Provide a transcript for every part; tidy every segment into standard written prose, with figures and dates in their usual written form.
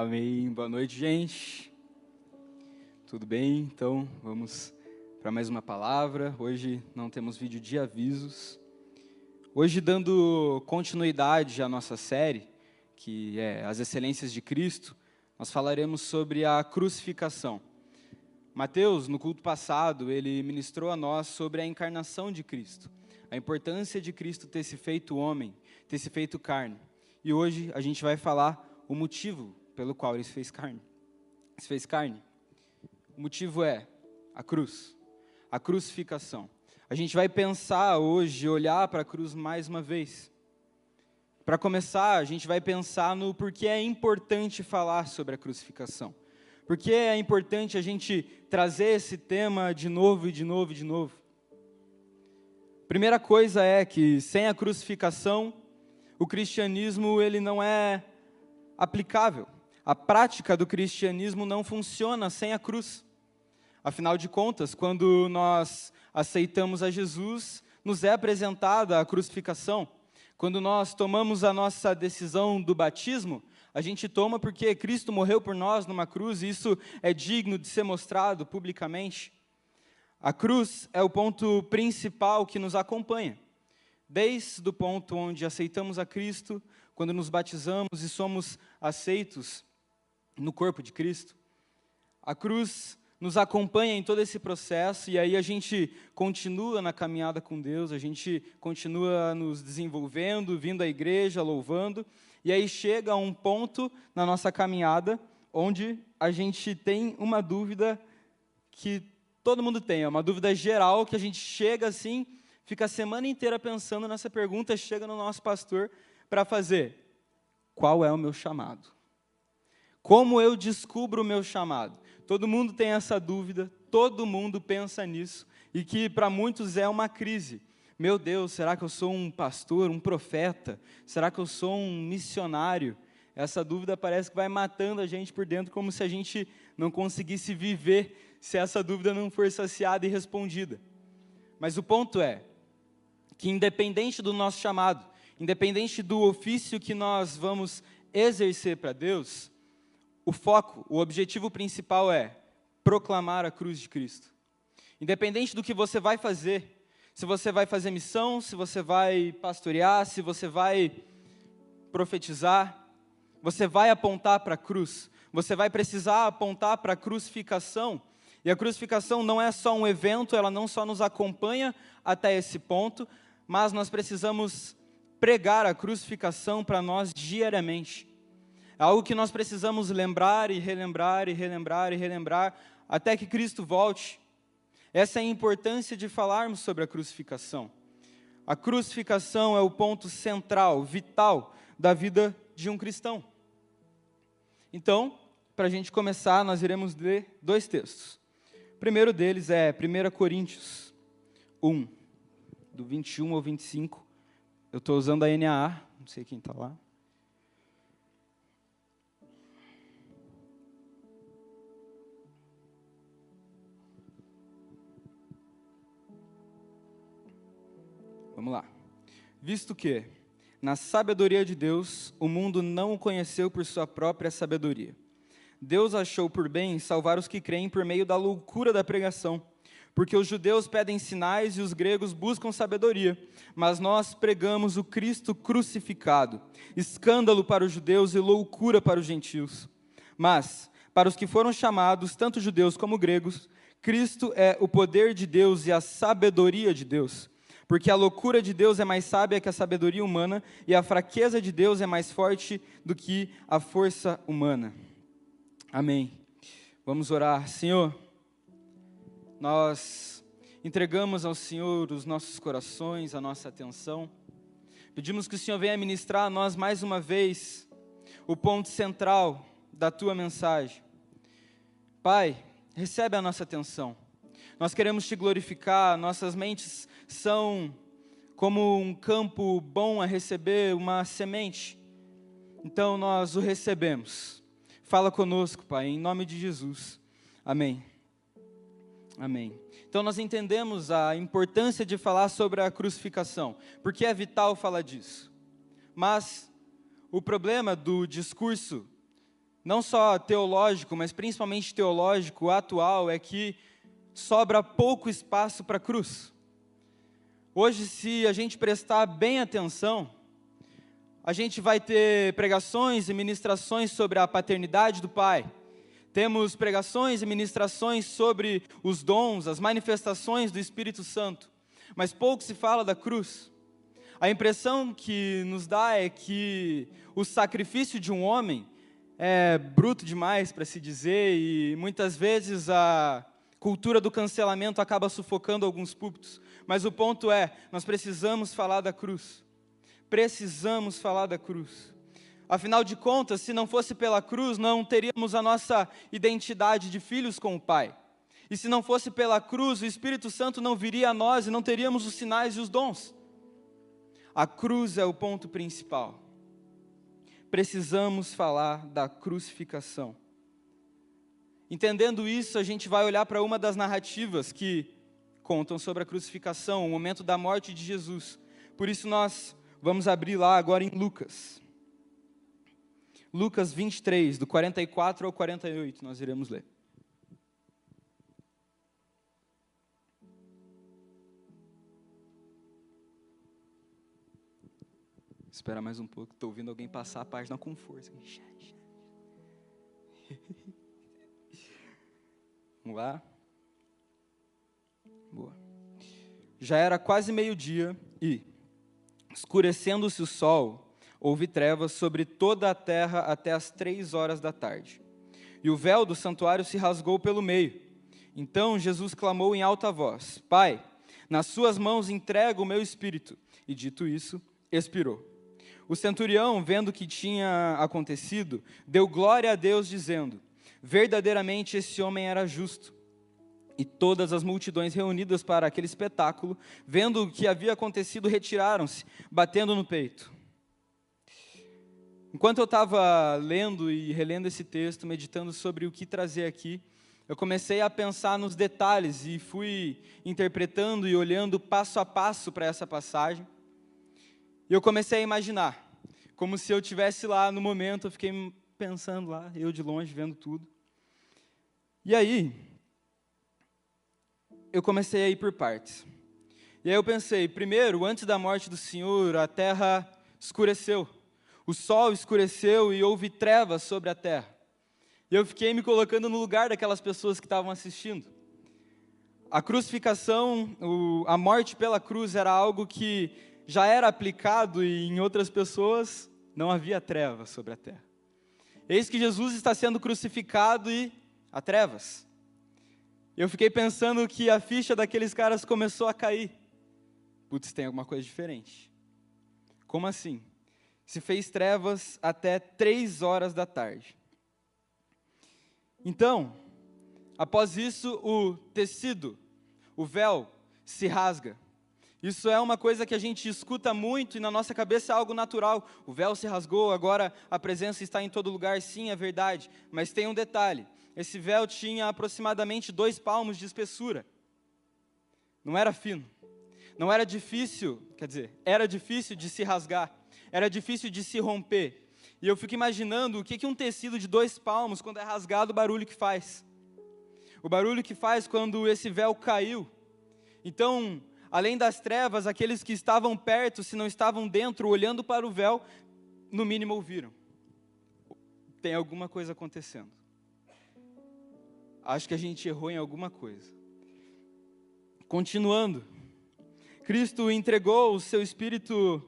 Amém. Boa noite, gente. Tudo bem? Então, vamos para mais uma palavra. Hoje não temos vídeo de avisos. Hoje, dando continuidade à nossa série, que é As Excelências de Cristo, nós falaremos sobre a crucificação. Mateus, no culto passado, ele ministrou a nós sobre a encarnação de Cristo, a importância de Cristo ter se feito homem, ter se feito carne. E hoje a gente vai falar o motivo pelo qual ele se fez carne. O motivo é a cruz, a crucificação. A gente vai pensar hoje, olhar para a cruz mais uma vez. Para começar, a gente vai pensar no porquê é importante falar sobre a crucificação. Porque é importante a gente trazer esse tema de novo e de novo e de novo. Primeira coisa é que sem a crucificação, o cristianismo ele não é aplicável. A prática do cristianismo não funciona sem a cruz. Afinal de contas, quando nós aceitamos a Jesus, nos é apresentada a crucificação. Quando nós tomamos a nossa decisão do batismo, a gente toma porque Cristo morreu por nós numa cruz, e isso é digno de ser mostrado publicamente. A cruz é o ponto principal que nos acompanha. Desde o ponto onde aceitamos a Cristo, quando nos batizamos e somos aceitos no corpo de Cristo, a cruz nos acompanha em todo esse processo, e aí a gente continua na caminhada com Deus, a gente continua nos desenvolvendo, vindo à igreja, louvando, e aí chega um ponto na nossa caminhada, onde a gente tem uma dúvida que todo mundo tem, é uma dúvida geral, que a gente chega assim, fica a semana inteira pensando nessa pergunta, chega no nosso pastor para fazer: qual é o meu chamado? Como eu descubro o meu chamado? Todo mundo tem essa dúvida, todo mundo pensa nisso, e que para muitos é uma crise. Meu Deus, será que eu sou um pastor, um profeta? Será que eu sou um missionário? Essa dúvida parece que vai matando a gente por dentro, como se a gente não conseguisse viver se essa dúvida não for saciada e respondida. Mas o ponto é que, independente do nosso chamado, independente do ofício que nós vamos exercer para Deus, o foco, o objetivo principal é proclamar a cruz de Cristo. Independente do que você vai fazer, se você vai fazer missão, se você vai pastorear, se você vai profetizar, você vai apontar para a cruz, você vai precisar apontar para a crucificação. E a crucificação não é só um evento, ela não só nos acompanha até esse ponto, mas nós precisamos pregar a crucificação para nós diariamente. É algo que nós precisamos lembrar e relembrar e relembrar e relembrar até que Cristo volte. Essa é a importância de falarmos sobre a crucificação. A crucificação é o ponto central, vital, da vida de um cristão. Então, para a gente começar, nós iremos ler dois textos. O primeiro deles é 1 Coríntios 1, do 21 ao 25. Eu estou usando a NAA, não sei quem está lá. Vamos lá. Visto que, na sabedoria de Deus, o mundo não o conheceu por sua própria sabedoria. Deus achou por bem salvar os que creem por meio da loucura da pregação, porque os judeus pedem sinais e os gregos buscam sabedoria, mas nós pregamos o Cristo crucificado, escândalo para os judeus e loucura para os gentios. Mas, para os que foram chamados, tanto judeus como gregos, Cristo é o poder de Deus e a sabedoria de Deus. Porque a loucura de Deus é mais sábia que a sabedoria humana, e a fraqueza de Deus é mais forte do que a força humana. Amém. Vamos orar. Senhor, nós entregamos ao Senhor os nossos corações, a nossa atenção. Pedimos que o Senhor venha ministrar a nós mais uma vez o ponto central da Tua mensagem. Pai, recebe a nossa atenção. Nós queremos Te glorificar, nossas mentes são como um campo bom a receber uma semente. Então nós o recebemos. Fala conosco, Pai, em nome de Jesus. Amém. Amém. Então nós entendemos a importância de falar sobre a crucificação, porque é vital falar disso. Mas o problema do discurso não só teológico, mas principalmente teológico, atual, é que sobra pouco espaço para a cruz. Hoje, se a gente prestar bem atenção, a gente vai ter pregações e ministrações sobre a paternidade do Pai. Temos pregações e ministrações sobre os dons, as manifestações do Espírito Santo. Mas pouco se fala da cruz. A impressão que nos dá é que o sacrifício de um homem é bruto demais para se dizer, e muitas vezes a cultura do cancelamento acaba sufocando alguns púlpitos. Mas o ponto é, nós precisamos falar da cruz. Precisamos falar da cruz. Afinal de contas, se não fosse pela cruz, não teríamos a nossa identidade de filhos com o Pai. E se não fosse pela cruz, o Espírito Santo não viria a nós e não teríamos os sinais e os dons. A cruz é o ponto principal. Precisamos falar da crucificação. Entendendo isso, a gente vai olhar para uma das narrativas que contam sobre a crucificação, o momento da morte de Jesus. Por isso nós vamos abrir lá agora em Lucas. Lucas 23, do 44 ao 48, nós iremos ler. Espera mais um pouco, estou ouvindo alguém passar a página com força. Vamos lá. Boa. Já era quase meio-dia e, escurecendo-se o sol, houve trevas sobre toda a terra até as 3 horas da tarde. E o véu do santuário se rasgou pelo meio. Então Jesus clamou em alta voz: Pai, nas suas mãos entrego o meu espírito. E dito isso, expirou. O centurião, vendo o que tinha acontecido, deu glória a Deus, dizendo: verdadeiramente esse homem era justo. E todas as multidões reunidas para aquele espetáculo, vendo o que havia acontecido, retiraram-se, batendo no peito. Enquanto eu estava lendo e relendo esse texto, meditando sobre o que trazer aqui, eu comecei a pensar nos detalhes e fui interpretando e olhando passo a passo para essa passagem. E eu comecei a imaginar, como se eu estivesse lá no momento, eu fiquei pensando lá, eu de longe, vendo tudo. E aí, eu comecei a ir por partes. E aí eu pensei, primeiro, antes da morte do Senhor, a terra escureceu. O sol escureceu e houve trevas sobre a terra. E eu fiquei me colocando no lugar daquelas pessoas que estavam assistindo. A crucificação, a morte pela cruz era algo que já era aplicado e em outras pessoas não havia trevas sobre a terra. Eis que Jesus está sendo crucificado e há trevas. Eu fiquei pensando que a ficha daqueles caras começou a cair. Putz, tem alguma coisa diferente. Como assim? Se fez trevas até 3 horas da tarde. Então, após isso, o tecido, o véu, se rasga. Isso é uma coisa que a gente escuta muito e na nossa cabeça é algo natural. O véu se rasgou, agora a presença está em todo lugar. Sim, é verdade. Mas tem um detalhe. Esse véu tinha aproximadamente 2 palmos de espessura. Não era fino. Não era difícil, era difícil de se rasgar. Era difícil de se romper. E eu fico imaginando o que um tecido de 2 palmos, quando é rasgado, o barulho que faz. O barulho que faz quando esse véu caiu. Então, além das trevas, aqueles que estavam perto, se não estavam dentro, olhando para o véu, no mínimo ouviram. Tem alguma coisa acontecendo. Acho que a gente errou em alguma coisa. Continuando. Cristo entregou o seu espírito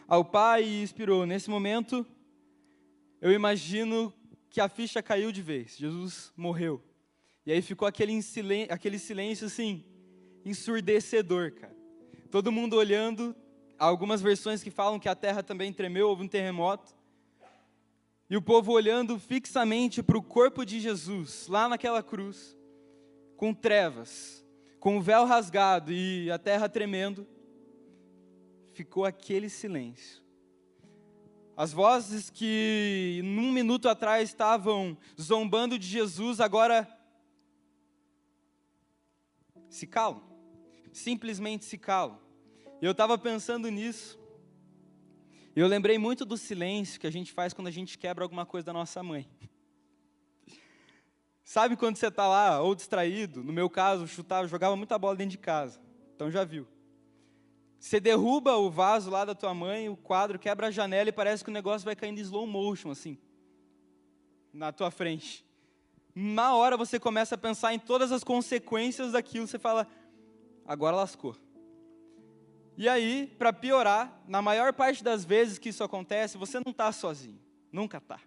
ao Pai e expirou. Nesse momento, eu imagino que a ficha caiu de vez. Jesus morreu. E aí ficou aquele silêncio assim, ensurdecedor, cara. Todo mundo olhando, há algumas versões que falam que a terra também tremeu, houve um terremoto. E o povo olhando fixamente para o corpo de Jesus, lá naquela cruz, com trevas, com o véu rasgado e a terra tremendo, ficou aquele silêncio. As vozes que num minuto atrás estavam zombando de Jesus, agora se calam, simplesmente se calam. E eu estava pensando nisso, eu lembrei muito do silêncio que a gente faz quando a gente quebra alguma coisa da nossa mãe. Sabe quando você está lá, ou distraído, no meu caso, jogava muita bola dentro de casa, então já viu. Você derruba o vaso lá da tua mãe, o quadro quebra a janela e parece que o negócio vai caindo em slow motion, assim, na tua frente. Na hora você começa a pensar em todas as consequências daquilo, você fala, agora lascou. E aí, para piorar, na maior parte das vezes que isso acontece, você não está sozinho, nunca está.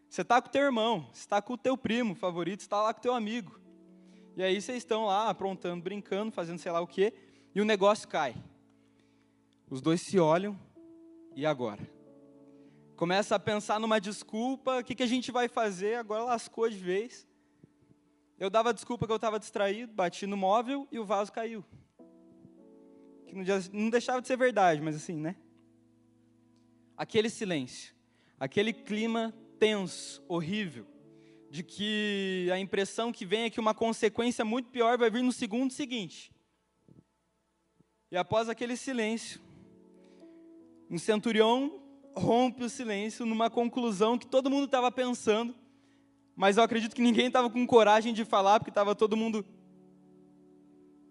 Você está com o teu irmão, você está com o teu primo favorito, você está lá com o teu amigo. E aí vocês estão lá aprontando, brincando, fazendo sei lá o quê, e o negócio cai. Os dois se olham, e agora? Começa a pensar numa desculpa, o que a gente vai fazer? Agora lascou de vez. Eu dava desculpa que eu estava distraído, bati no móvel e o vaso caiu. Que não deixava de ser verdade, mas assim, né? Aquele silêncio, aquele clima tenso, horrível, de que a impressão que vem é que uma consequência muito pior vai vir no segundo seguinte. E após aquele silêncio, um centurião rompe o silêncio numa conclusão que todo mundo estava pensando, mas eu acredito que ninguém estava com coragem de falar, porque estava todo mundo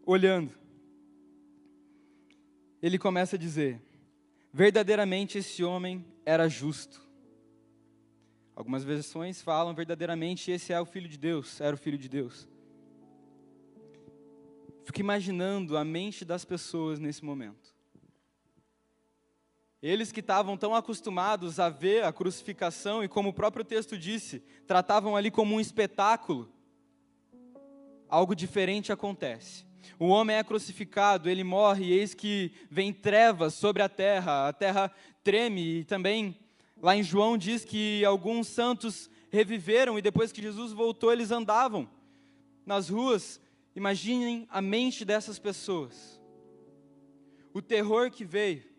olhando. Ele começa a dizer, verdadeiramente esse homem era justo. Algumas versões falam, verdadeiramente esse é o Filho de Deus, era o Filho de Deus. Fico imaginando a mente das pessoas nesse momento. Eles que estavam tão acostumados a ver a crucificação e, como o próprio texto disse, tratavam ali como um espetáculo, algo diferente acontece. O homem é crucificado, ele morre, e eis que vem trevas sobre a terra treme, e também, lá em João diz que alguns santos reviveram, e depois que Jesus voltou, eles andavam nas ruas. Imaginem a mente dessas pessoas, o terror que veio.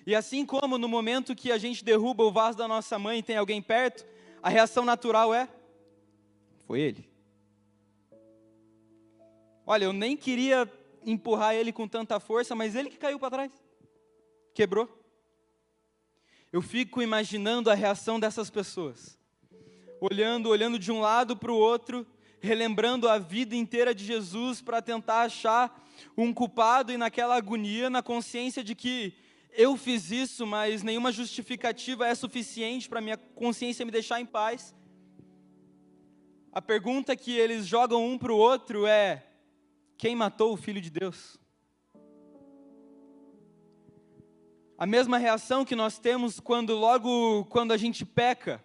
E assim como no momento que a gente derruba o vaso da nossa mãe e tem alguém perto, a reação natural é, foi ele. Olha, eu nem queria empurrar ele com tanta força, mas ele que caiu para trás, quebrou. Eu fico imaginando a reação dessas pessoas, olhando de um lado para o outro, relembrando a vida inteira de Jesus para tentar achar um culpado, e naquela agonia, na consciência de que eu fiz isso, mas nenhuma justificativa é suficiente para minha consciência me deixar em paz. A pergunta que eles jogam um para o outro é, quem matou o Filho de Deus? A mesma reação que nós temos quando a gente peca,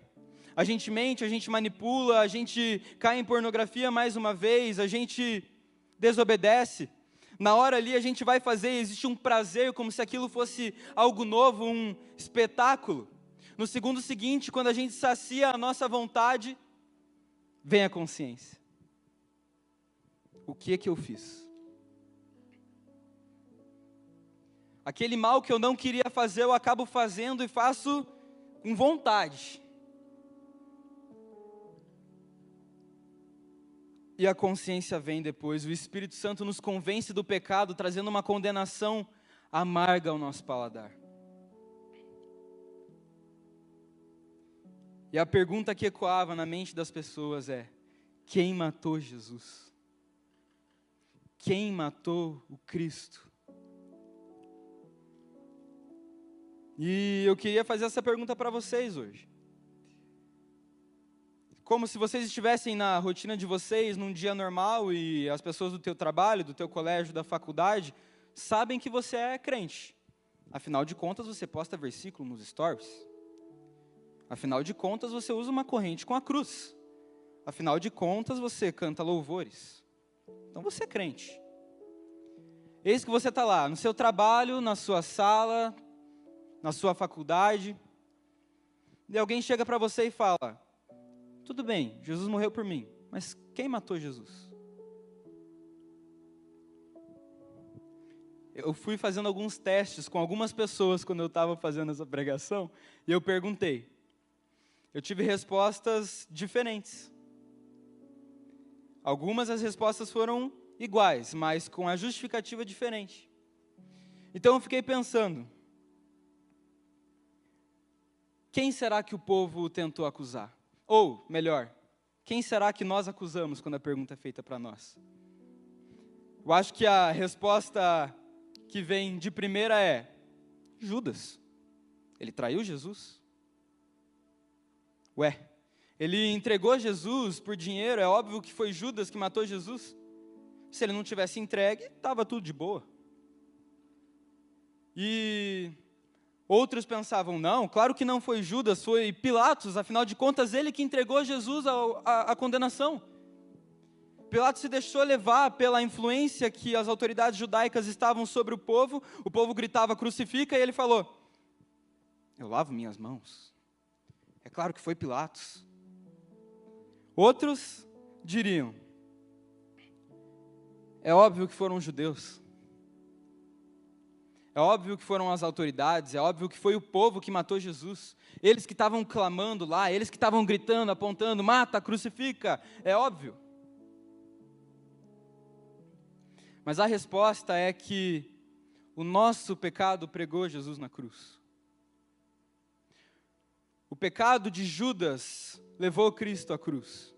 a gente mente, a gente manipula, a gente cai em pornografia mais uma vez, a gente desobedece. Na hora ali a gente vai fazer, existe um prazer, como se aquilo fosse algo novo, um espetáculo. No segundo seguinte, quando a gente sacia a nossa vontade, vem a consciência. O que eu fiz? Aquele mal que eu não queria fazer, eu acabo fazendo e faço com vontade. E a consciência vem depois, o Espírito Santo nos convence do pecado, trazendo uma condenação amarga ao nosso paladar. E a pergunta que ecoava na mente das pessoas é, quem matou Jesus? Quem matou o Cristo? E eu queria fazer essa pergunta para vocês hoje. Como se vocês estivessem na rotina de vocês, num dia normal, e as pessoas do teu trabalho, do teu colégio, da faculdade, sabem que você é crente. Afinal de contas, você posta versículo nos stories. Afinal de contas, você usa uma corrente com a cruz. Afinal de contas, você canta louvores. Então você é crente. Eis que você está lá, no seu trabalho, na sua sala, na sua faculdade, e alguém chega para você e fala, tudo bem, Jesus morreu por mim, mas quem matou Jesus? Eu fui fazendo alguns testes com algumas pessoas quando eu estava fazendo essa pregação, e eu perguntei. Eu tive respostas diferentes. Algumas das respostas foram iguais, mas com a justificativa diferente. Então eu fiquei pensando, quem será que o povo tentou acusar? Ou, melhor, quem será que nós acusamos quando a pergunta é feita para nós? Eu acho que a resposta que vem de primeira é: Judas. Ele traiu Jesus? Ué, ele entregou Jesus por dinheiro, é óbvio que foi Judas que matou Jesus. Se ele não tivesse entregue, estava tudo de boa. E outros pensavam, não, claro que não foi Judas, foi Pilatos, afinal de contas ele que entregou Jesus à condenação. Pilatos se deixou levar pela influência que as autoridades judaicas estavam sobre o povo gritava crucifica, e ele falou, eu lavo minhas mãos. É claro que foi Pilatos. Outros diriam, é óbvio que foram os judeus. É óbvio que foram as autoridades, é óbvio que foi o povo que matou Jesus. Eles que estavam clamando lá, eles que estavam gritando, apontando, mata, crucifica, é óbvio. Mas a resposta é que o nosso pecado pregou Jesus na cruz. O pecado de Judas levou Cristo à cruz.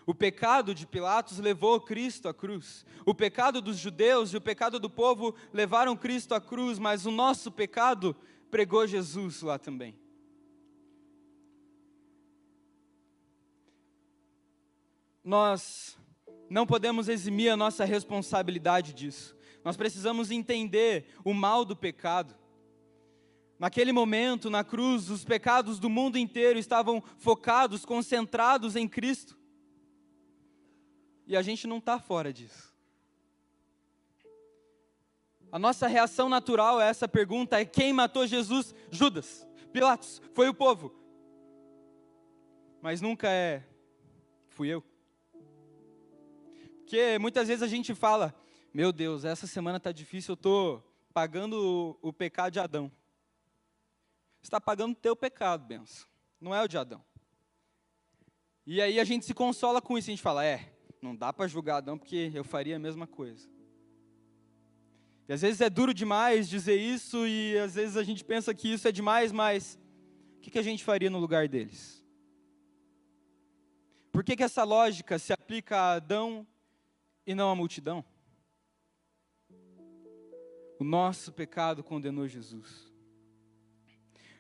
O pecado de Pilatos levou Cristo à cruz. O pecado dos judeus e o pecado do povo levaram Cristo à cruz, mas o nosso pecado pregou Jesus lá também. Nós não podemos eximir a nossa responsabilidade disso. Nós precisamos entender o mal do pecado. Naquele momento, na cruz, os pecados do mundo inteiro estavam focados, concentrados em Cristo. E a gente não está fora disso. A nossa reação natural a essa pergunta é: quem matou Jesus? Judas, Pilatos, foi o povo. Mas nunca é, fui eu. Porque muitas vezes a gente fala, meu Deus, essa semana está difícil, eu estou pagando o pecado de Adão. Você está pagando o teu pecado, benção, não é o de Adão. E aí a gente se consola com isso, a gente fala, não dá para julgar Adão porque eu faria a mesma coisa. E às vezes é duro demais dizer isso e às vezes a gente pensa que isso é demais, mas o que a gente faria no lugar deles? Por que essa lógica se aplica a Adão e não à multidão? O nosso pecado condenou Jesus.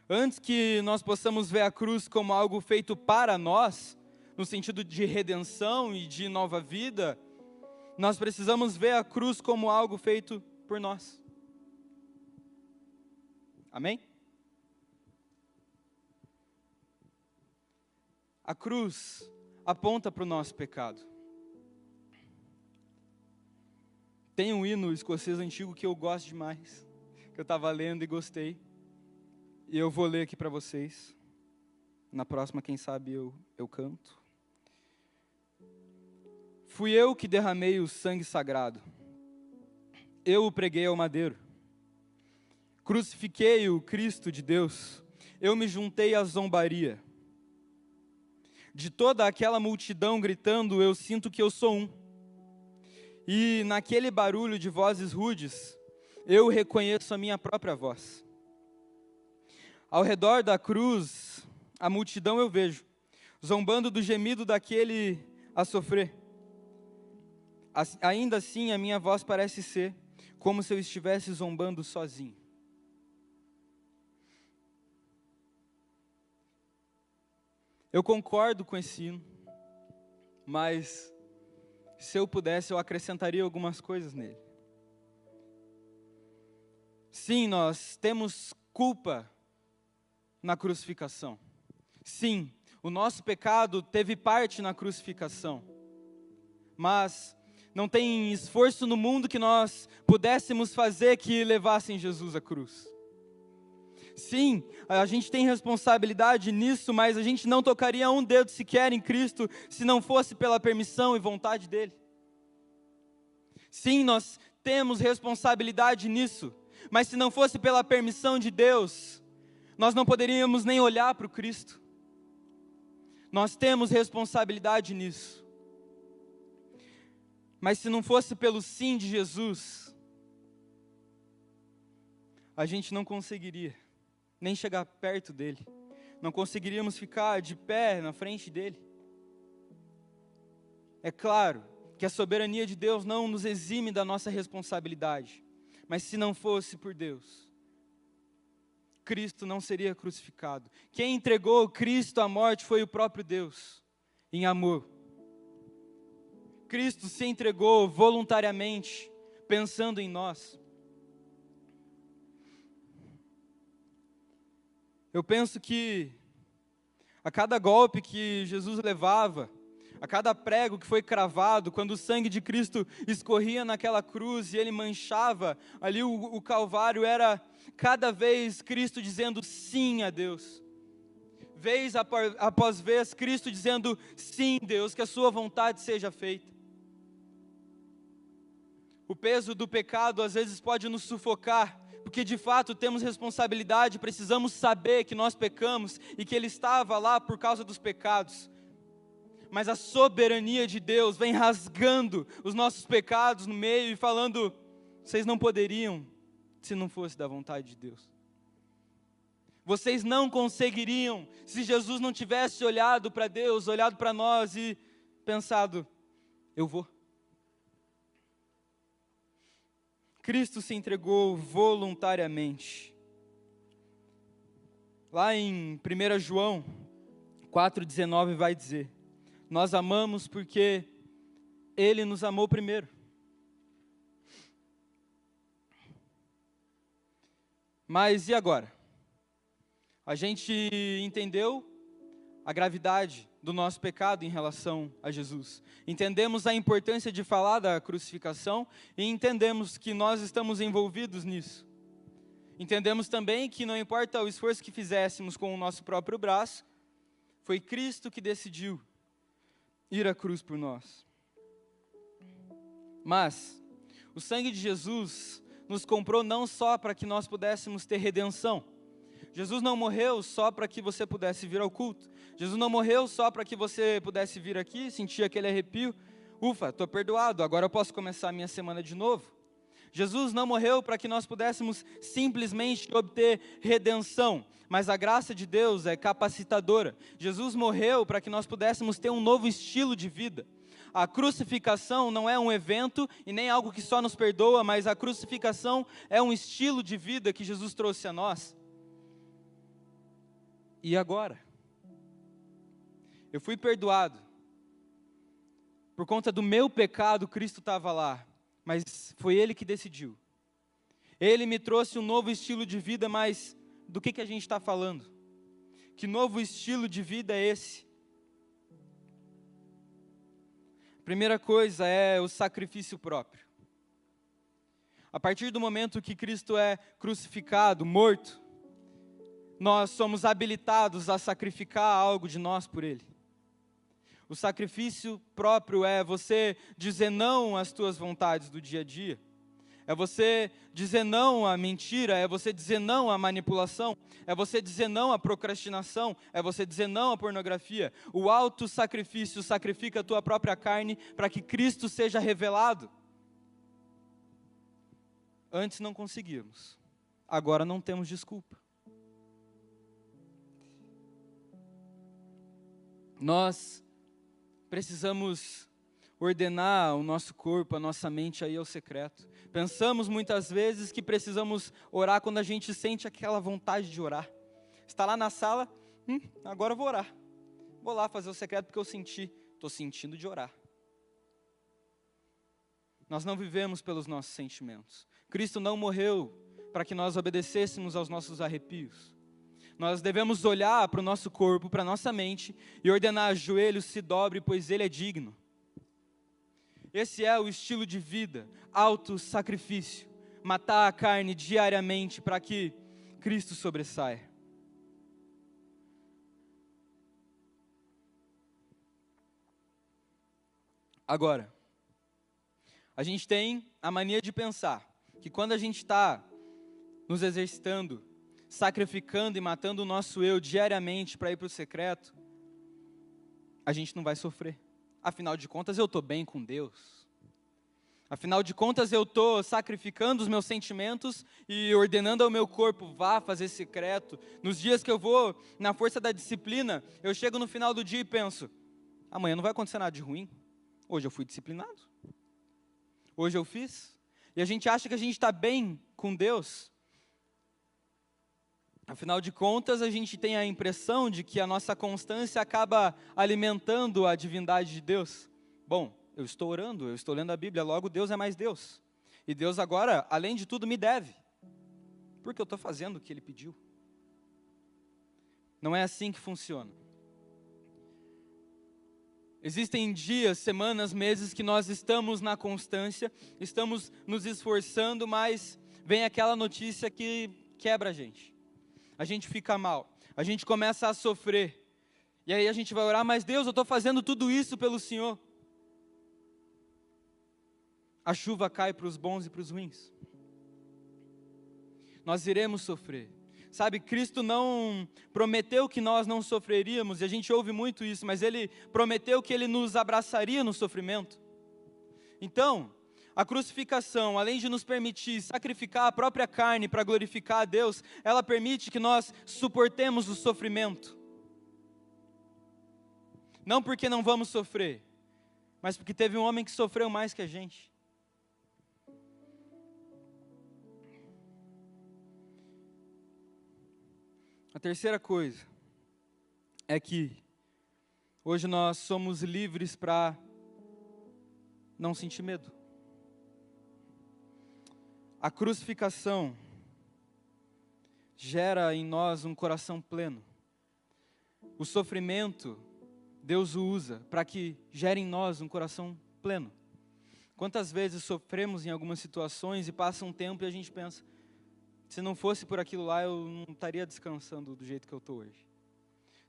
Antes que nós possamos ver a cruz como algo feito para nós, no sentido de redenção e de nova vida, nós precisamos ver a cruz como algo feito por nós. Amém? A cruz aponta para o nosso pecado. Tem um hino escocês antigo que eu gosto demais, que eu estava lendo e gostei, e eu vou ler aqui para vocês. Na próxima, quem sabe, eu canto. Fui eu que derramei o sangue sagrado, eu o preguei ao madeiro, crucifiquei o Cristo de Deus, eu me juntei à zombaria. De toda aquela multidão gritando, eu sinto que eu sou um. E naquele barulho de vozes rudes, eu reconheço a minha própria voz. Ao redor da cruz, a multidão eu vejo, zombando do gemido daquele a sofrer. Ainda assim, a minha voz parece ser como se eu estivesse zombando sozinho. Eu concordo com esse hino, mas se eu pudesse, eu acrescentaria algumas coisas nele. Sim, nós temos culpa na crucificação. Sim, o nosso pecado teve parte na crucificação. Mas não tem esforço no mundo que nós pudéssemos fazer que levassem Jesus à cruz. Sim, a gente tem responsabilidade nisso, mas a gente não tocaria um dedo sequer em Cristo se não fosse pela permissão e vontade dEle. Sim, nós temos responsabilidade nisso, mas se não fosse pela permissão de Deus, nós não poderíamos nem olhar para o Cristo. Nós temos responsabilidade nisso. Mas se não fosse pelo sim de Jesus, a gente não conseguiria nem chegar perto dele. Não conseguiríamos ficar de pé na frente dele. É claro que a soberania de Deus não nos exime da nossa responsabilidade, mas se não fosse por Deus, Cristo não seria crucificado. Quem entregou Cristo à morte foi o próprio Deus, em amor. Cristo se entregou voluntariamente, pensando em nós. Eu penso que a cada golpe que Jesus levava, a cada prego que foi cravado, quando o sangue de Cristo escorria naquela cruz e ele manchava ali o Calvário, era cada vez Cristo dizendo sim a Deus. Vez após vez, Cristo dizendo sim, Deus, que a sua vontade seja feita. O peso do pecado às vezes pode nos sufocar, porque de fato temos responsabilidade, precisamos saber que nós pecamos e que Ele estava lá por causa dos pecados. Mas a soberania de Deus vem rasgando os nossos pecados no meio e falando, vocês não poderiam se não fosse da vontade de Deus. Vocês não conseguiriam se Jesus não tivesse olhado para Deus, olhado para nós e pensado, eu vou. Cristo se entregou voluntariamente. Lá em 1 João 4,19 vai dizer, nós amamos porque Ele nos amou primeiro. Mas e agora? A gente entendeu a gravidade do nosso pecado em relação a Jesus. Entendemos a importância de falar da crucificação e entendemos que nós estamos envolvidos nisso. Entendemos também que não importa o esforço que fizéssemos com o nosso próprio braço, foi Cristo que decidiu ir à cruz por nós. Mas o sangue de Jesus nos comprou não só para que nós pudéssemos ter redenção. Jesus não morreu só para que você pudesse vir ao culto. Jesus não morreu só para que você pudesse vir aqui, sentir aquele arrepio. Ufa, estou perdoado, agora eu posso começar a minha semana de novo. Jesus não morreu para que nós pudéssemos simplesmente obter redenção, mas a graça de Deus é capacitadora. Jesus morreu para que nós pudéssemos ter um novo estilo de vida. A crucificação não é um evento e nem algo que só nos perdoa, mas a crucificação é um estilo de vida que Jesus trouxe a nós. E agora? Eu fui perdoado. Por conta do meu pecado, Cristo estava lá. Mas foi Ele que decidiu. Ele me trouxe um novo estilo de vida, mas do que a gente está falando? Que novo estilo de vida é esse? A primeira coisa é o sacrifício próprio. A partir do momento que Cristo é crucificado, morto, nós somos habilitados a sacrificar algo de nós por Ele. O sacrifício próprio é você dizer não às tuas vontades do dia a dia. É você dizer não à mentira, é você dizer não à manipulação, é você dizer não à procrastinação, é você dizer não à pornografia. O auto-sacrifício sacrifica a tua própria carne para que Cristo seja revelado. Antes não conseguíamos, agora não temos desculpa. Nós precisamos ordenar o nosso corpo, a nossa mente aí ao secreto. Pensamos muitas vezes que precisamos orar quando a gente sente aquela vontade de orar. Está lá na sala, agora eu vou orar. Vou lá fazer o secreto porque eu estou sentindo de orar. Nós não vivemos pelos nossos sentimentos. Cristo não morreu para que nós obedecêssemos aos nossos arrepios. Nós devemos olhar para o nosso corpo, para a nossa mente e ordenar: joelhos se dobre, pois Ele é digno. Esse é o estilo de vida, auto-sacrifício, matar a carne diariamente para que Cristo sobressaia. Agora, a gente tem a mania de pensar que quando a gente está nos exercitando, sacrificando e matando o nosso eu diariamente para ir para o secreto, a gente não vai sofrer. Afinal de contas, eu estou bem com Deus. Afinal de contas, eu estou sacrificando os meus sentimentos e ordenando ao meu corpo, vá fazer secreto. Nos dias que eu vou, na força da disciplina, eu chego no final do dia e penso, amanhã não vai acontecer nada de ruim. Hoje eu fui disciplinado. Hoje eu fiz. E a gente acha que a gente está bem com Deus. Afinal de contas, a gente tem a impressão de que a nossa constância acaba alimentando a divindade de Deus. Bom, eu estou orando, eu estou lendo a Bíblia, logo Deus é mais Deus. E Deus agora, além de tudo, me deve. Porque eu estou fazendo o que Ele pediu. Não é assim que funciona. Existem dias, semanas, meses que nós estamos na constância, estamos nos esforçando, mas vem aquela notícia que quebra a gente. A gente fica mal, a gente começa a sofrer. E aí a gente vai orar, mas Deus, eu estou fazendo tudo isso pelo Senhor. A chuva cai para os bons e para os ruins. Nós iremos sofrer. Sabe, Cristo não prometeu que nós não sofreríamos, e a gente ouve muito isso, mas Ele prometeu que Ele nos abraçaria no sofrimento. Então, a crucificação, além de nos permitir sacrificar a própria carne para glorificar a Deus, ela permite que nós suportemos o sofrimento. Não porque não vamos sofrer, mas porque teve um homem que sofreu mais que a gente. A terceira coisa é que hoje nós somos livres para não sentir medo. A crucificação gera em nós um coração pleno. O sofrimento, Deus o usa para que gere em nós um coração pleno. Quantas vezes sofremos em algumas situações e passa um tempo e a gente pensa, se não fosse por aquilo lá, eu não estaria descansando do jeito que eu estou hoje.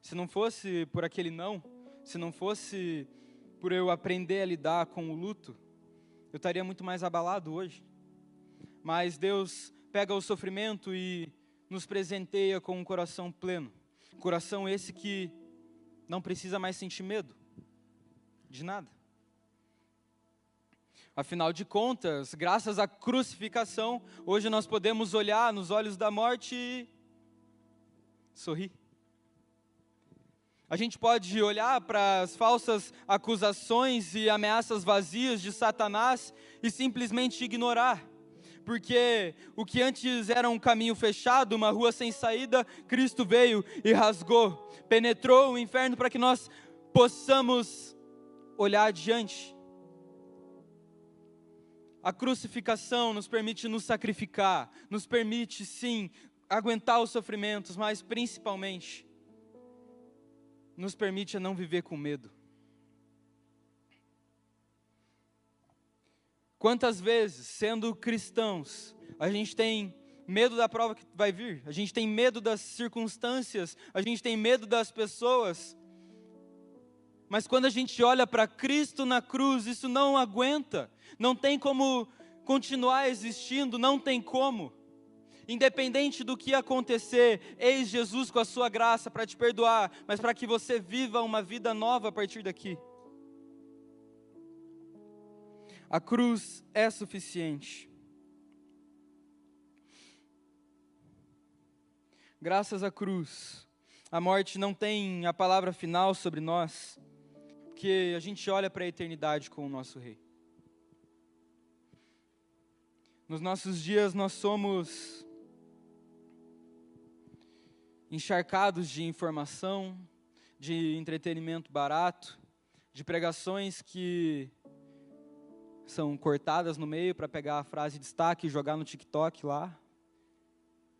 Se não fosse por aquele não, se não fosse por eu aprender a lidar com o luto, eu estaria muito mais abalado hoje. Mas Deus pega o sofrimento e nos presenteia com um coração pleno. Coração esse que não precisa mais sentir medo de nada. Afinal de contas, graças à crucificação, hoje nós podemos olhar nos olhos da morte e sorrir. A gente pode olhar para as falsas acusações e ameaças vazias de Satanás e simplesmente ignorar. Porque o que antes era um caminho fechado, uma rua sem saída, Cristo veio e rasgou, penetrou o inferno para que nós possamos olhar adiante. A crucificação nos permite nos sacrificar, nos permite sim aguentar os sofrimentos, mas principalmente nos permite a não viver com medo. Quantas vezes, sendo cristãos, a gente tem medo da prova que vai vir, a gente tem medo das circunstâncias, a gente tem medo das pessoas, mas quando a gente olha para Cristo na cruz, isso não aguenta, não tem como continuar existindo, não tem como. Independente do que acontecer, eis Jesus com a sua graça para te perdoar, mas para que você viva uma vida nova a partir daqui. A cruz é suficiente. Graças à cruz, a morte não tem a palavra final sobre nós, porque a gente olha para a eternidade com o nosso Rei. Nos nossos dias nós somos encharcados de informação, de entretenimento barato, de pregações que são cortadas no meio para pegar a frase de destaque e jogar no TikTok lá,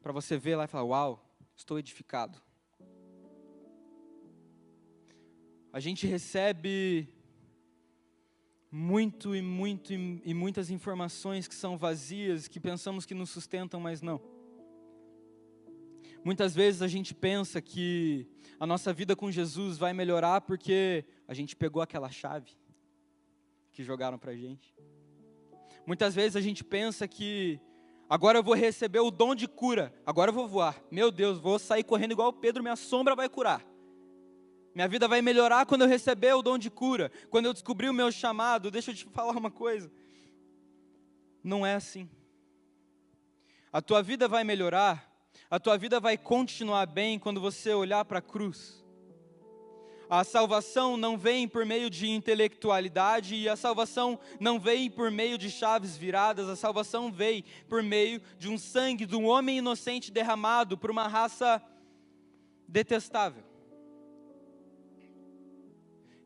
para você ver lá e falar, uau, estou edificado. A gente recebe muitas informações que são vazias, que pensamos que nos sustentam, mas não. Muitas vezes a gente pensa que a nossa vida com Jesus vai melhorar porque a gente pegou aquela chave que jogaram para a gente. Muitas vezes a gente pensa que agora eu vou receber o dom de cura, agora eu vou voar. Meu Deus, vou sair correndo igual o Pedro, minha sombra vai curar. Minha vida vai melhorar quando eu receber o dom de cura, quando eu descobrir o meu chamado. Deixa eu te falar uma coisa. Não é assim. A tua vida vai melhorar, a tua vida vai continuar bem quando você olhar para a cruz. A salvação não vem por meio de intelectualidade e a salvação não vem por meio de chaves viradas, a salvação vem por meio de um sangue de um homem inocente derramado por uma raça detestável.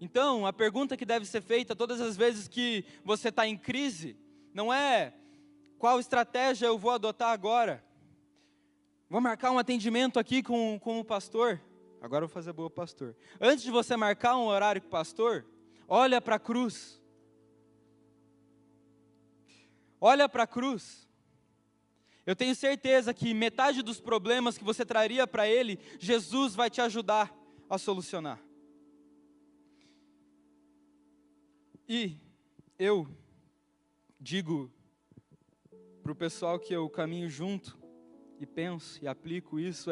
Então, a pergunta que deve ser feita todas as vezes que você está em crise, não é qual estratégia eu vou adotar agora. Vou marcar um atendimento aqui com o pastor. Agora eu vou fazer boa pastor. Antes de você marcar um horário com o pastor, olha para a cruz. Olha para a cruz. Eu tenho certeza que metade dos problemas que você traria para Ele, Jesus vai te ajudar a solucionar. E eu digo para o pessoal que eu caminho junto e penso e aplico isso,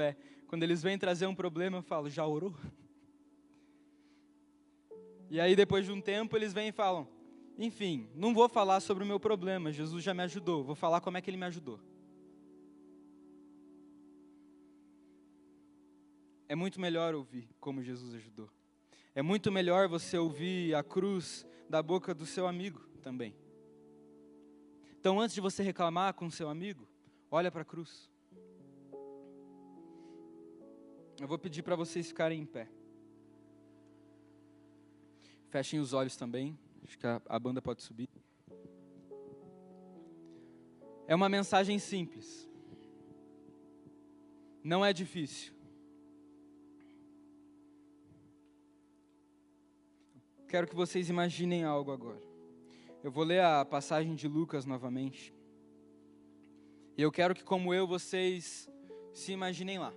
quando eles vêm trazer um problema, eu falo, já orou? E aí depois de um tempo eles vêm e falam, enfim, não vou falar sobre o meu problema, Jesus já me ajudou, vou falar como é que Ele me ajudou. É muito melhor ouvir como Jesus ajudou. É muito melhor você ouvir a cruz da boca do seu amigo também. Então antes de você reclamar com o seu amigo, olha para a cruz. Eu vou pedir para vocês ficarem em pé. Fechem os olhos também. Acho que a banda pode subir. É uma mensagem simples. Não é difícil. Quero que vocês imaginem algo agora. Eu vou ler a passagem de Lucas novamente. E eu quero que, como eu, vocês se imaginem lá.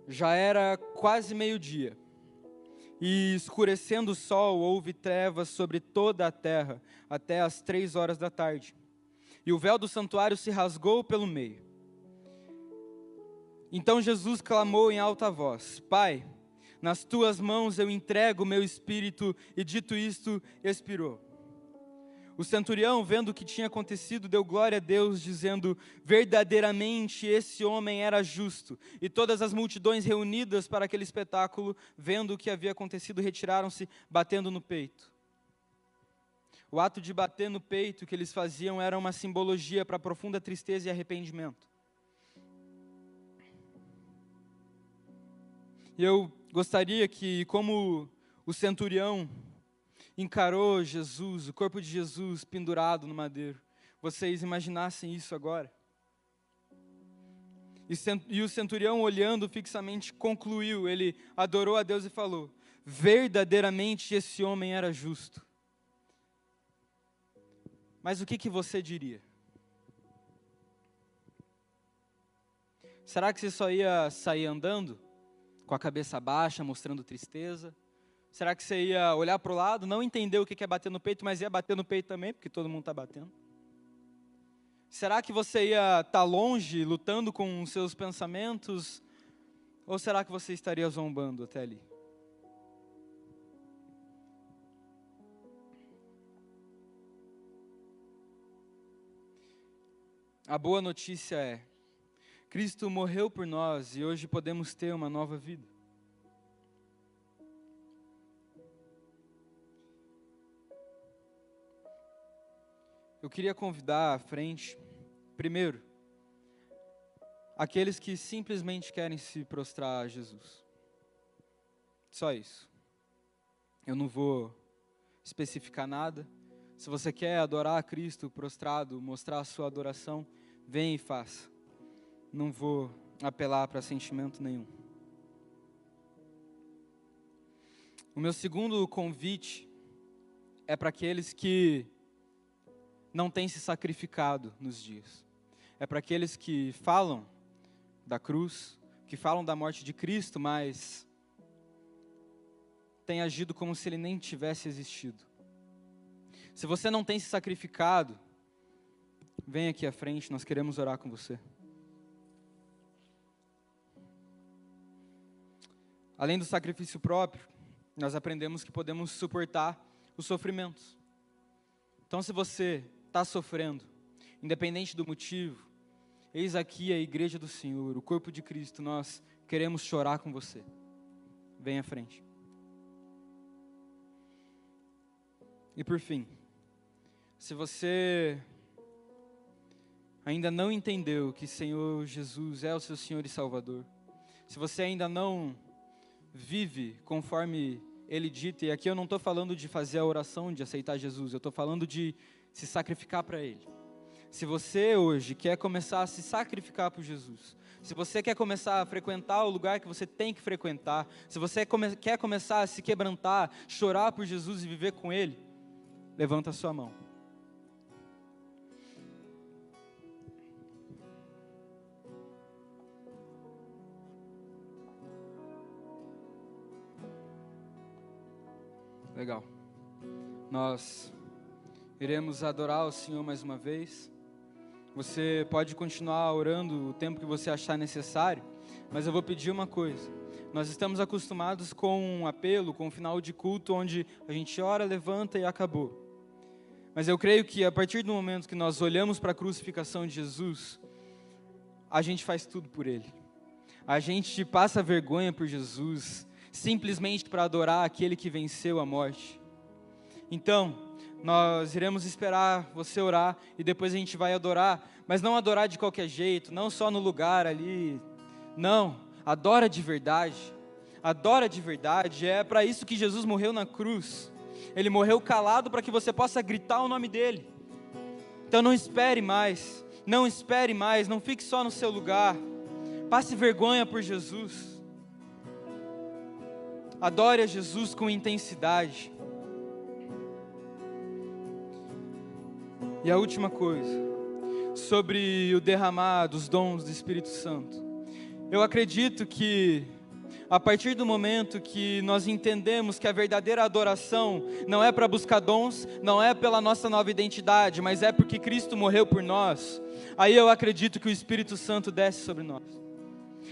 Já era quase meio-dia, e escurecendo o sol, houve trevas sobre toda a terra, até as 3 horas da tarde. E o véu do santuário se rasgou pelo meio. Então Jesus clamou em alta voz, Pai, nas tuas mãos eu entrego o meu espírito, e dito isto, expirou. O centurião, vendo o que tinha acontecido, deu glória a Deus, dizendo, verdadeiramente esse homem era justo. E todas as multidões reunidas para aquele espetáculo, vendo o que havia acontecido, retiraram-se, batendo no peito. O ato de bater no peito que eles faziam era uma simbologia para profunda tristeza e arrependimento. E eu gostaria que, como o centurião encarou Jesus, o corpo de Jesus pendurado no madeiro, vocês imaginassem isso agora. E o centurião, olhando fixamente, concluiu, ele adorou a Deus e falou, verdadeiramente esse homem era justo. Mas o que você diria? Será que você só ia sair andando, com a cabeça baixa, mostrando tristeza? Será que você ia olhar para o lado, não entender o que é bater no peito, mas ia bater no peito também, porque todo mundo está batendo? Será que você ia estar longe, lutando com os seus pensamentos? Ou será que você estaria zombando até ali? A boa notícia é, Cristo morreu por nós e hoje podemos ter uma nova vida. Eu queria convidar à frente, primeiro, aqueles que simplesmente querem se prostrar a Jesus. Só isso. Eu não vou especificar nada. Se você quer adorar a Cristo prostrado, mostrar a sua adoração, vem e faça. Não vou apelar para sentimento nenhum. O meu segundo convite é para aqueles que não têm se sacrificado nos dias. É para aqueles que falam da cruz, que falam da morte de Cristo, mas têm agido como se Ele nem tivesse existido. Se você não tem se sacrificado, vem aqui à frente, nós queremos orar com você. Além do sacrifício próprio, nós aprendemos que podemos suportar os sofrimentos. Então, se você está sofrendo, independente do motivo, eis aqui a igreja do Senhor, o corpo de Cristo, nós queremos chorar com você. Vem à frente. E por fim, se você ainda não entendeu que Senhor Jesus é o seu Senhor e Salvador, se você ainda não vive conforme Ele dita, e aqui eu não estou falando de fazer a oração de aceitar Jesus, eu estou falando de se sacrificar para Ele. Se você hoje quer começar a se sacrificar por Jesus, se você quer começar a frequentar o lugar que você tem que frequentar, se você quer começar a se quebrantar, chorar por Jesus e viver com Ele, levanta a sua mão. Legal. Nós iremos adorar o Senhor mais uma vez. Você pode continuar orando o tempo que você achar necessário, mas eu vou pedir uma coisa. Nós estamos acostumados com um apelo, com um final de culto, onde a gente ora, levanta e acabou. Mas eu creio que a partir do momento que nós olhamos para a crucificação de Jesus, a gente faz tudo por Ele. A gente passa vergonha por Jesus, simplesmente para adorar aquele que venceu a morte. Então, nós iremos esperar você orar e depois a gente vai adorar, mas não adorar de qualquer jeito, não só no lugar ali, não, adora de verdade. Adora de verdade, é para isso que Jesus morreu na cruz. Ele morreu calado para que você possa gritar o nome dEle. Então não espere mais, não fique só no seu lugar, passe vergonha por Jesus. Adore a Jesus com intensidade. E a última coisa, sobre o derramar dos dons do Espírito Santo. Eu acredito que, a partir do momento que nós entendemos que a verdadeira adoração não é para buscar dons, não é pela nossa nova identidade, mas é porque Cristo morreu por nós, aí eu acredito que o Espírito Santo desce sobre nós.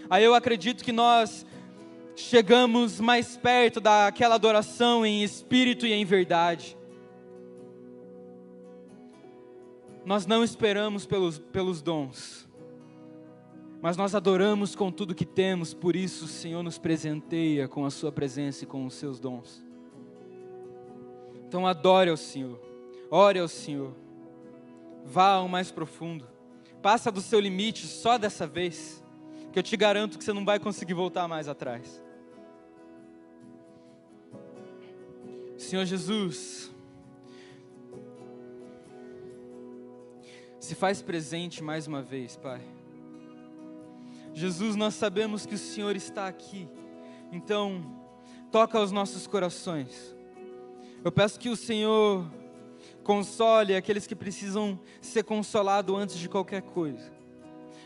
Aí eu acredito que nós chegamos mais perto daquela adoração em espírito e em verdade. Nós não esperamos pelos dons, mas nós adoramos com tudo que temos, por isso o Senhor nos presenteia com a sua presença e com os seus dons. Então adore ao Senhor, ore ao Senhor, vá ao mais profundo, passa do seu limite só dessa vez, que eu te garanto que você não vai conseguir voltar mais atrás. Senhor Jesus, se faz presente mais uma vez, Pai. Jesus, nós sabemos que o Senhor está aqui, então toca aos nossos corações. Eu peço que o Senhor console aqueles que precisam ser consolados antes de qualquer coisa.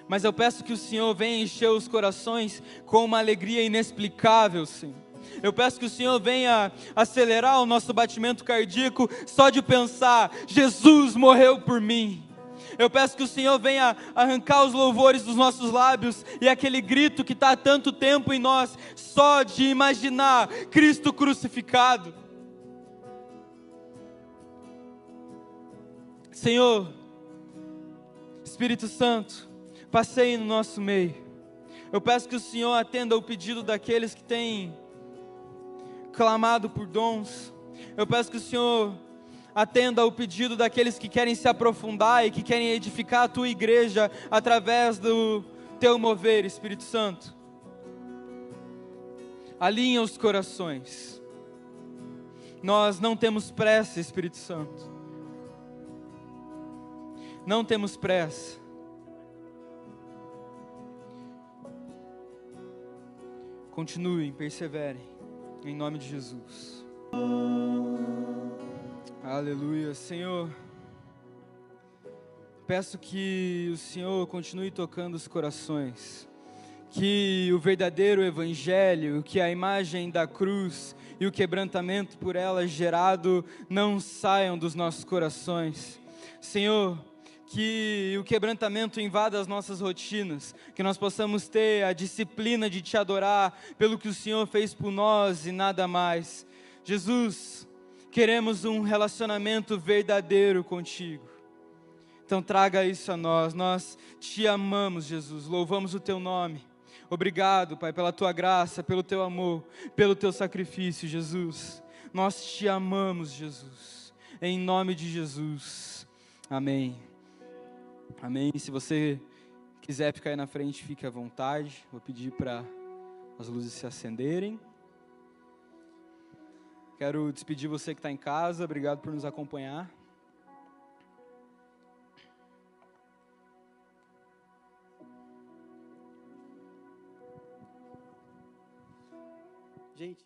Mas eu peço que o Senhor venha encher os corações com uma alegria inexplicável, Senhor. Eu peço que o Senhor venha acelerar o nosso batimento cardíaco só de pensar, Jesus morreu por mim. Eu peço que o Senhor venha arrancar os louvores dos nossos lábios e aquele grito que está há tanto tempo em nós, só de imaginar Cristo crucificado. Senhor, Espírito Santo, passeie no nosso meio. Eu peço que o Senhor atenda o pedido daqueles que têm clamado por dons. Eu peço que o Senhor atenda o pedido daqueles que querem se aprofundar e que querem edificar a tua igreja através do teu mover, Espírito Santo. Alinha os corações. Nós não temos pressa, Espírito Santo. Não temos pressa. Continuem, perseverem, em nome de Jesus. Aleluia. Senhor, peço que o Senhor continue tocando os corações, que o verdadeiro evangelho, que a imagem da cruz e o quebrantamento por ela gerado não saiam dos nossos corações. Senhor, que o quebrantamento invada as nossas rotinas, que nós possamos ter a disciplina de te adorar pelo que o Senhor fez por nós e nada mais. Jesus, Queremos um relacionamento verdadeiro contigo. Então traga isso a nós. Nós te amamos, Jesus. Louvamos o teu nome. Obrigado, Pai, pela tua graça, pelo teu amor, pelo teu sacrifício, Jesus. Nós te amamos, Jesus. Em nome de Jesus. Amém. Amém. Se você quiser ficar aí na frente, fique à vontade. Vou pedir para as luzes se acenderem. Quero despedir você que está em casa. Obrigado por nos acompanhar. Gente,